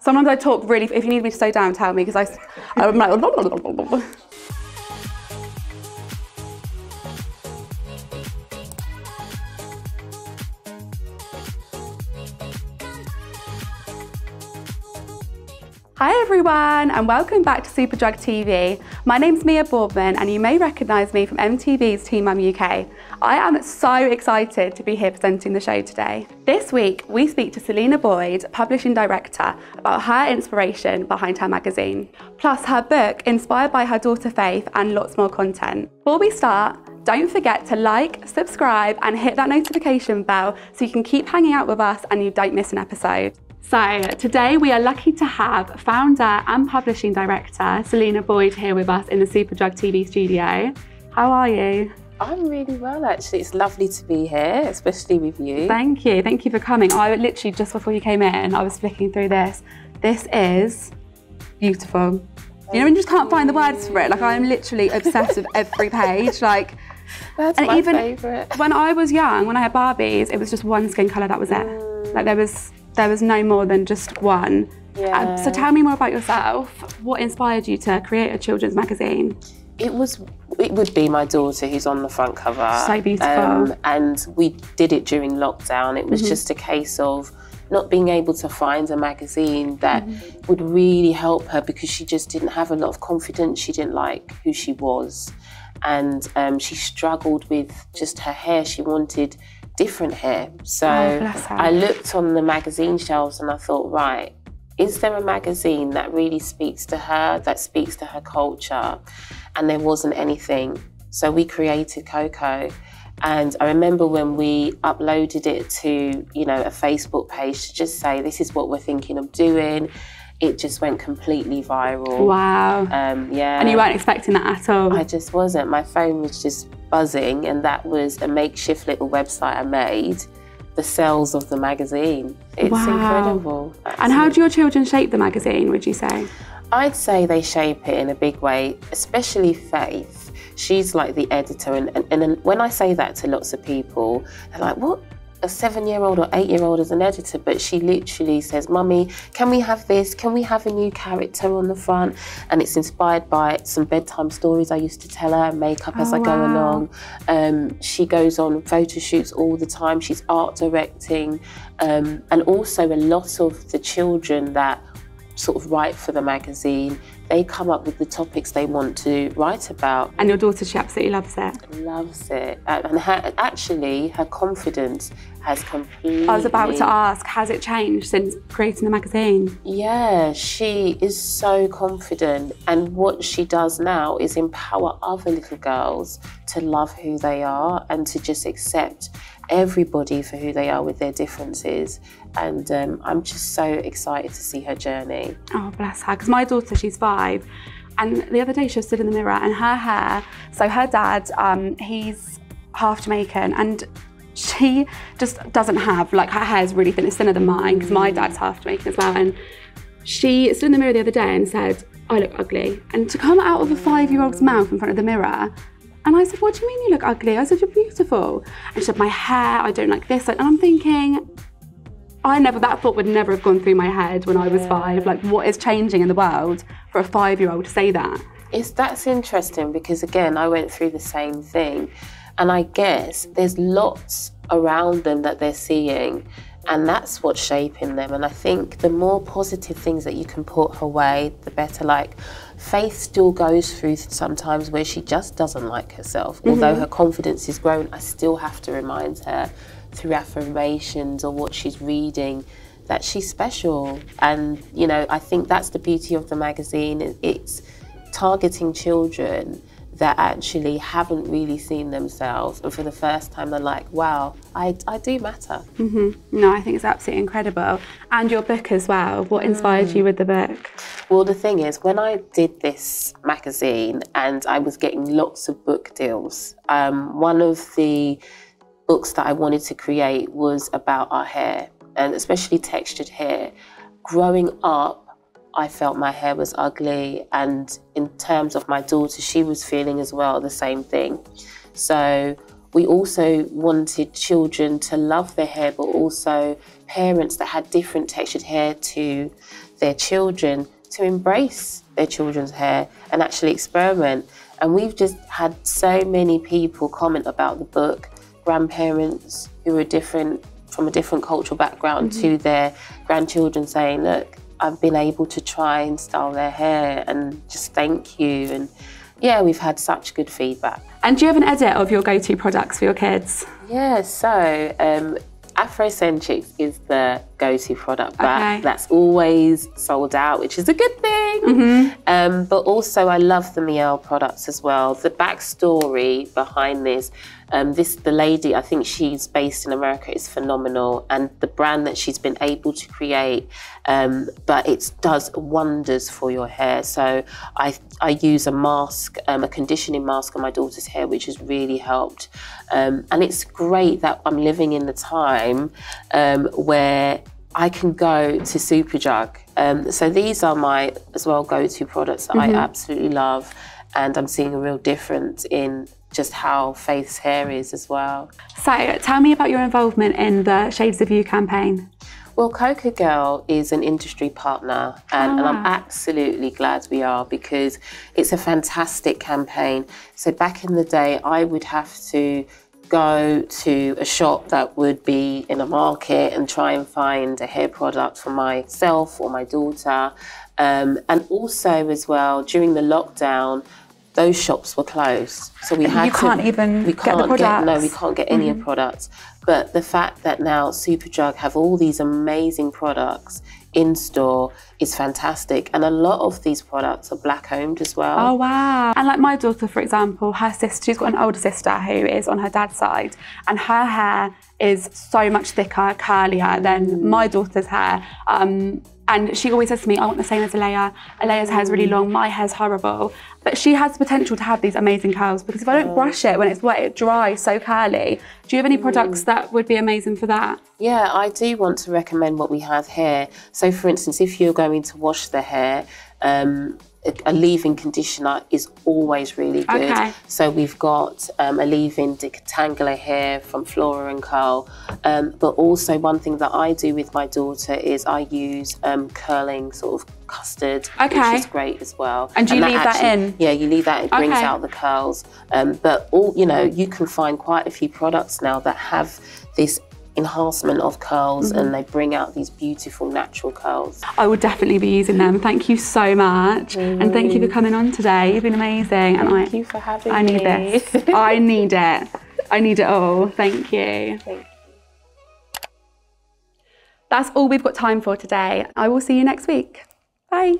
Sometimes I talk really, if you need me to slow down, tell me, because I'm like, blah, blah, blah, blah, blah. Hi everyone, and welcome back to Superdrug TV. My name's Mia Boardman, and you may recognise me from MTV's Teen Mum UK. I am so excited to be here presenting the show today. This week, we speak to Serlina Boyd, Publishing Director, about her inspiration behind her magazine, plus her book inspired by her daughter Faith, and lots more content. Before we start, don't forget to like, subscribe, and hit that notification bell so you can keep hanging out with us and you don't miss an episode. So today we are lucky to have founder and publishing director Serlina Boyd here with us in the Superdrug TV studio. How are you? I'm really well, actually. It's lovely to be here, especially with you. Thank you for coming. I literally, just before you came in, I was flicking through this. This is beautiful. You know when you just can't find the words for it? Like, I am literally obsessed with every page. Like, that's my favourite. When I was young, when I had Barbies, it was just one skin colour, that was it. Like, there was no more than just one. Yeah. So tell me more about yourself. What inspired you to create a children's magazine? It would be my daughter who's on the front cover. So beautiful. And we did it during lockdown. It was just a case of not being able to find a magazine that would really help her, because she just didn't have a lot of confidence. She didn't like who she was. And she struggled with just her hair. She wanted different hair. So I looked on the magazine shelves and I thought, right, is there a magazine that really speaks to her, that speaks to her culture? And there wasn't anything. So we created Coco. And I remember when we uploaded it to, you know, a Facebook page to just say, this is what we're thinking of doing. It just went completely viral. Wow. Yeah. And you weren't expecting that at all? I just wasn't. My phone was just buzzing, and that was a makeshift little website I made, the cells of the magazine. It's incredible. And how do your children shape the magazine, would you say? I'd say they shape it in a big way, especially Faith. She's like the editor, and when I say that to lots of people, they're like, what? A 7-year-old or 8-year-old as an editor? But she literally says, Mummy, can we have this? Can we have a new character on the front? And it's inspired by some bedtime stories I used to tell her, makeup as I go along. She goes on photo shoots all the time. She's art directing. And also a lot of the children that sort of write for the magazine, they come up with the topics they want to write about. And your daughter, she absolutely loves it. Loves it. And her confidence has completely... I was about to ask, has it changed since creating the magazine? Yeah, she is so confident. And what she does now is empower other little girls to love who they are and to just accept everybody for who they are with their differences. And I'm just so excited to see her journey. Oh, bless her. Because my daughter, she's 5, and the other day she was stood in the mirror, and her hair, so her dad, he's half Jamaican, and she just doesn't have, like, her hair's really thin, it's thinner than mine, because my dad's half Jamaican as well. And she stood in the mirror the other day and said, I look ugly. And to come out of a 5-year-old's mouth in front of the mirror, and I said, what do you mean you look ugly? I said, you're beautiful. And she said, my hair, I don't like this. And I'm thinking, that thought would never have gone through my head when I was 5. Like, what is changing in the world for a 5-year-old to say that? That's interesting, because again, I went through the same thing. And I guess there's lots around them that they're seeing, and that's what's shaping them. And I think the more positive things that you can put her way, the better. Like, Faith still goes through sometimes where she just doesn't like herself. Although her confidence is grown, I still have to remind her through affirmations or what she's reading that she's special. And, you know, I think that's the beauty of the magazine. It's targeting children that actually haven't really seen themselves, and for the first time they're like, wow, I do matter. No, I think it's absolutely incredible. And your book as well, what inspired you with the book? Well, the thing is, when I did this magazine and I was getting lots of book deals, one of the books that I wanted to create was about our hair, and especially textured hair. Growing up, I felt my hair was ugly, and in terms of my daughter, she was feeling as well the same thing. So we also wanted children to love their hair, but also parents that had different textured hair to their children to embrace their children's hair and actually experiment. And we've just had so many people comment about the book, grandparents who are different, from a different cultural background to their grandchildren saying, look, I've been able to try and style their hair and just thank you. And yeah, we've had such good feedback. And do you have an edit of your go-to products for your kids? Yeah, so Afrocenchix is the go-to product that's always sold out, which is a good thing. But also I love the Mielle products as well. The backstory behind this, the lady, I think she's based in America, is phenomenal, and the brand that she's been able to create, but it does wonders for your hair. So I use a mask, a conditioning mask on my daughter's hair, which has really helped. And it's great that I'm living in the time where I can go to Superdrug. So these are my, as well, go-to products that I absolutely love. And I'm seeing a real difference in just how Faith's hair is as well. So tell me about your involvement in the Shades of You campaign. Well, Coco Girl is an industry partner, and I'm absolutely glad we are, because it's a fantastic campaign. So back in the day, I would have to go to a shop that would be in a market and try and find a hair product for myself or my daughter. And also as well, during the lockdown, those shops were closed. So we had you can't even get the products. No, we can't get any products. But the fact that now Superdrug have all these amazing products in store is fantastic. And a lot of these products are black owned as well. Oh, wow. And like my daughter, for example, her sister, she's got an older sister who is on her dad's side, and her hair is so much thicker, curlier than my daughter's hair. And she always says to me, I want the same as Alea. Alea's hair is really long, my hair's horrible. But she has the potential to have these amazing curls, because if I don't brush it when it's wet, it dries so curly. Do you have any products that would be amazing for that? Yeah, I do want to recommend what we have here. So for instance, if you're going to wash the hair, a leave-in conditioner is always really good. Okay. So we've got a leave-in Detangler here from Flora and Coil. But also one thing that I do with my daughter is I use curling sort of custard, which is great as well. And do you leave that in? Yeah, you leave that, it brings out the curls. But you can find quite a few products now that have this enhancement of curls, and they bring out these beautiful natural curls. I would definitely be using them. Thank you so much. And thank you for coming on today. You've been amazing. Thank you for having me. I need this. I need it. I need it all. Thank you. Thank you. That's all we've got time for today. I will see you next week. Bye.